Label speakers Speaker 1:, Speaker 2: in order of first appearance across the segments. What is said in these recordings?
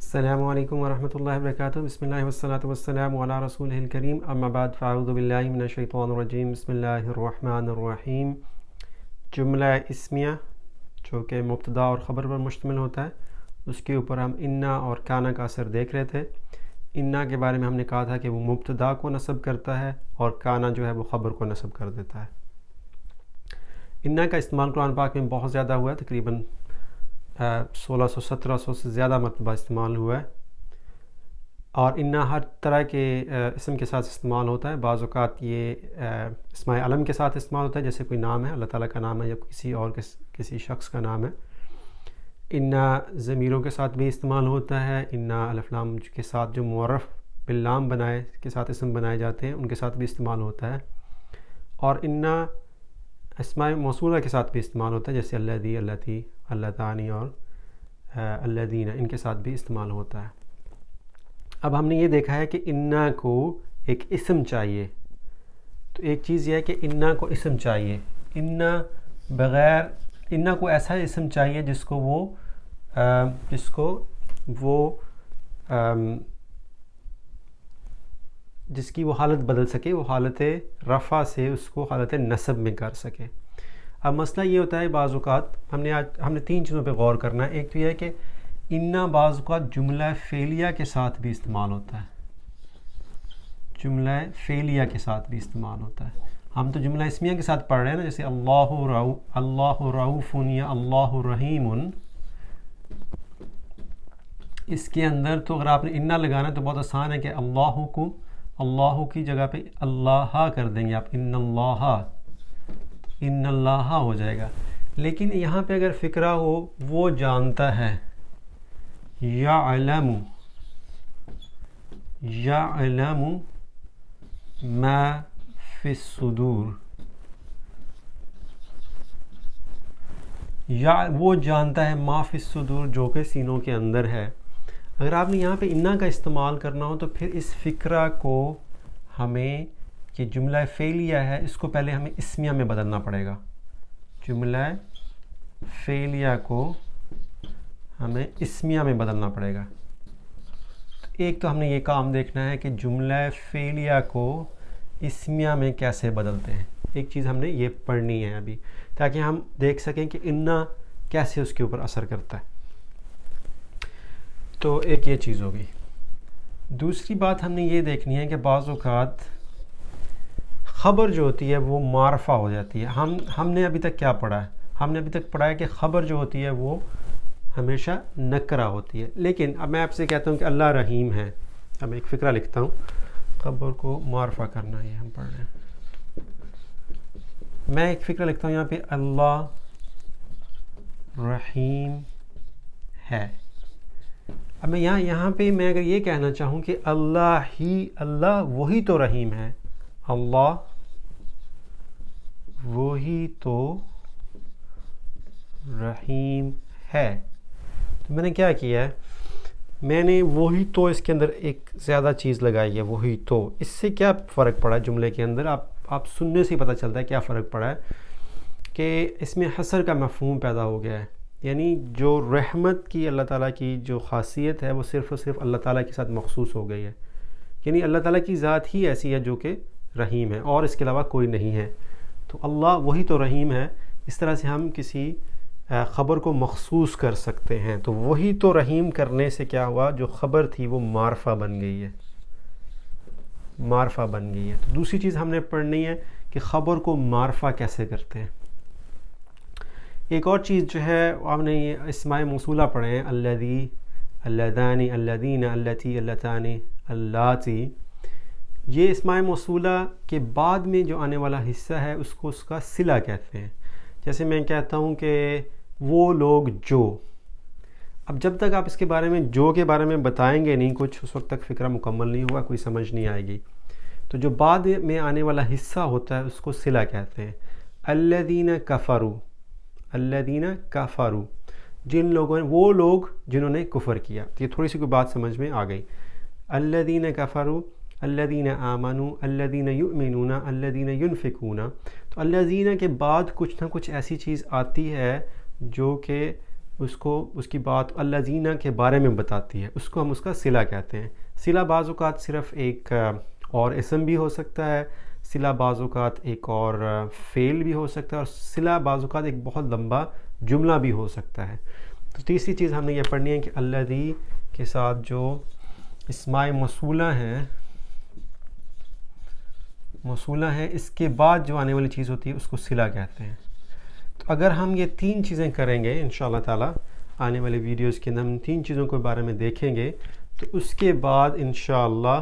Speaker 1: السلام علیکم ورحمۃ اللہ وبرکاتہ۔ بسم اللہ والصلاۃ والسلام علی رسول الکریم، اما بعد فاعوذ باللہ من الشیطان الرجیم، بسم اللہ الرحمن الرحیم۔ جملہ اسمیہ جو کہ مبتدا اور خبر پر مشتمل ہوتا ہے، اس کے اوپر ہم انا اور کانا کا اثر دیکھ رہے تھے۔ انا کے بارے میں ہم نے کہا تھا کہ وہ مبتدا کو نصب کرتا ہے اور کانا جو ہے وہ خبر کو نصب کر دیتا ہے۔ انا کا استعمال قرآن پاک میں بہت زیادہ ہوا ہے، تقریباً 1600-1700 سے زیادہ مرتبہ استعمال ہوا ہے، اور انا ہر طرح کے اسم کے ساتھ استعمال ہوتا ہے۔ بعض اوقات یہ اسم علم کے ساتھ استعمال ہوتا ہے، جیسے کوئی نام ہے، اللہ تعالیٰ کا نام ہے یا کسی اور کسی شخص کا نام ہے۔ انا ضمیروں کے ساتھ بھی استعمال ہوتا ہے۔ انا الف لام کے ساتھ جو معرف باللام بنائے کے ساتھ اسم بنائے جاتے ہیں، ان کے ساتھ بھی استعمال ہوتا ہے۔ اور انا اسماء موصولہ کے ساتھ بھی استعمال ہوتا ہے، جیسے الذی، اللتی، اللتانی اور الذین، ان کے ساتھ بھی استعمال ہوتا ہے۔ اب ہم نے یہ دیکھا ہے کہ انا کو ایک اسم چاہیے، تو ایک چیز یہ ہے کہ انا کو اسم چاہیے۔ انا کو ایسا اسم چاہیے جس کو وہ جس کی وہ حالت بدل سکے، وہ حالت رفع سے اس کو حالت نصب میں کر سکے۔ اب مسئلہ یہ ہوتا ہے، بعض اوقات ہم نے 3 چیزوں پہ غور کرنا ہے۔ ایک تو یہ ہے کہ انا بعض اوقات جملہ فعلیہ کے ساتھ بھی استعمال ہوتا ہے، جملہ فعلیہ کے ساتھ بھی استعمال ہوتا ہے۔ ہم تو جملہ اسمیہ کے ساتھ پڑھ رہے ہیں نا، جیسے اللہ رؤوف یا اللہ رحیم، اس کے اندر تو اگر آپ نے انا لگانا ہے تو بہت آسان ہے کہ اللہ کی جگہ پہ اللہ کر دیں گے آپ، ان اللہ ہو جائے گا۔ لیکن یہاں پہ اگر فکرہ ہو، وہ جانتا ہے، یعلم ما فی الصدور، یا وہ جانتا ہے ما فی الصدور، جو کہ سینوں کے اندر ہے۔ اگر آپ نے یہاں پہ انا کا استعمال کرنا ہو تو پھر اس فکرہ کو ہمیں، یہ جملہ فعلیہ ہے، اس کو پہلے ہمیں اسمیہ میں بدلنا پڑے گا۔ جملہ فعلیہ کو ہمیں اسمیہ میں بدلنا پڑے گا۔ ایک تو ہم نے یہ کام دیکھنا ہے کہ جملہ فعلیہ کو اسمیہ میں کیسے بدلتے ہیں، ایک چیز ہم نے یہ پڑھنی ہے ابھی، تاکہ ہم دیکھ سکیں کہ انا کیسے اس کے اوپر اثر کرتا ہے۔ تو ایک یہ چیز ہوگی۔ دوسری بات ہم نے یہ دیکھنی ہے کہ بعض اوقات خبر جو ہوتی ہے وہ معرفہ ہو جاتی ہے۔ ہم نے ابھی تک کیا پڑھا ہے؟ ہم نے ابھی تک پڑھا ہے کہ خبر جو ہوتی ہے وہ ہمیشہ نکرہ ہوتی ہے، لیکن اب میں آپ سے کہتا ہوں کہ اللہ رحیم ہے، اب ایک فکرہ لکھتا ہوں، خبر کو معرفہ کرنا ہے، ہم پڑھ رہے ہیں۔ میں ایک فکرہ لکھتا ہوں یہاں پہ، اللہ رحیم ہے۔ اب میں یہاں پہ میں اگر یہ کہنا چاہوں کہ اللہ وہی تو رحیم ہے، اللہ وہی تو رحیم ہے، تو میں نے کیا کیا ہے، میں نے وہی تو اس کے اندر ایک زیادہ چیز لگائی ہے، وہی تو۔ اس سے کیا فرق پڑا ہے جملے کے اندر؟ آپ سننے سے ہی پتہ چلتا ہے کیا فرق پڑا ہے، کہ اس میں حصر کا مفہوم پیدا ہو گیا ہے، یعنی جو رحمت کی اللہ تعالیٰ کی جو خاصیت ہے وہ صرف اور صرف اللہ تعالیٰ کے ساتھ مخصوص ہو گئی ہے، یعنی اللہ تعالیٰ کی ذات ہی ایسی ہے جو کہ رحیم ہے، اور اس کے علاوہ کوئی نہیں ہے۔ تو اللہ وہی تو رحیم ہے، اس طرح سے ہم کسی خبر کو مخصوص کر سکتے ہیں۔ تو وہی تو رحیم کرنے سے کیا ہوا، جو خبر تھی وہ معرفہ بن گئی ہے، معرفہ بن گئی ہے۔ تو دوسری چیز ہم نے پڑھنی ہے کہ خبر کو معرفہ کیسے کرتے ہیں۔ ایک اور چیز جو ہے، آپ نے یہ اسماء موصولہ پڑھے ہیں، الذی، اللذانی، الذین، اللتی، اللتانی، اللاتی، یہ اسماء موصولہ کے بعد میں جو آنے والا حصہ ہے اس کو اس کا صلہ کہتے ہیں۔ جیسے میں کہتا ہوں کہ وہ لوگ جو، اب جب تک آپ اس کے بارے میں، جو کے بارے میں بتائیں گے نہیں کچھ، اس وقت تک فکرہ مکمل نہیں ہوگا، کوئی سمجھ نہیں آئے گی۔ تو جو بعد میں آنے والا حصہ ہوتا ہے اس کو صلہ کہتے ہیں۔ الذین کفروا، الذین کفروا، جن لوگوں نے، وہ لوگ جنہوں نے کفر کیا۔ یہ تھوڑی سی کوئی بات سمجھ میں آ گئی۔ الذین کفروا، الذین آمنوا، الذین یؤمنون، الذین ینفقون۔ تو الذین کے بعد کچھ نہ کچھ ایسی چیز آتی ہے جو کہ اس کو اس کی بات الذین کے بارے میں بتاتی ہے، اس کو ہم اس کا صلہ کہتے ہیں۔ صلہ بعض اوقات صرف ایک اور اسم بھی ہو سکتا ہے، صلہ بعض اوقات ایک اور فعل بھی ہو سکتا ہے، اور صلہ بعض اوقات ایک بہت لمبا جملہ بھی ہو سکتا ہے۔ تو تیسری چیز ہم نے یہ پڑھنی ہے کہ الذی کے ساتھ جو اسماء موصولہ ہیں اس کے بعد جو آنے والی چیز ہوتی ہے اس کو صلہ کہتے ہیں۔ تو اگر ہم یہ تین چیزیں کریں گے انشاءاللہ تعالی، آنے والے ویڈیوز کے اندر ہم تین چیزوں کے بارے میں دیکھیں گے، تو اس کے بعد انشاءاللہ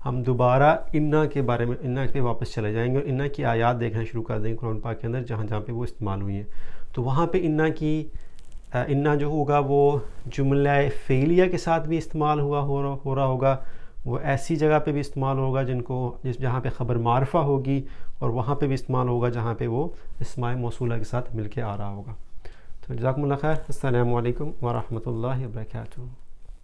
Speaker 1: ہم دوبارہ انا کے بارے میں، انا پہ واپس چلے جائیں گے اور انا کی آیات دیکھنا شروع کر دیں گے قرآن پاک کے اندر جہاں جہاں پہ وہ استعمال ہوئی ہیں۔ تو وہاں پہ انا جو ہوگا وہ جملہ فعلیہ کے ساتھ بھی استعمال ہو رہا ہوگا، وہ ایسی جگہ پہ بھی استعمال ہوگا جہاں پہ خبر معرفہ ہوگی، اور وہاں پہ بھی استعمال ہوگا جہاں پہ وہ اسماء موصولہ کے ساتھ مل کے آ رہا ہوگا۔ تو جزاکم اللہ خیر، السلام علیکم ورحمۃ اللہ وبرکاتہ۔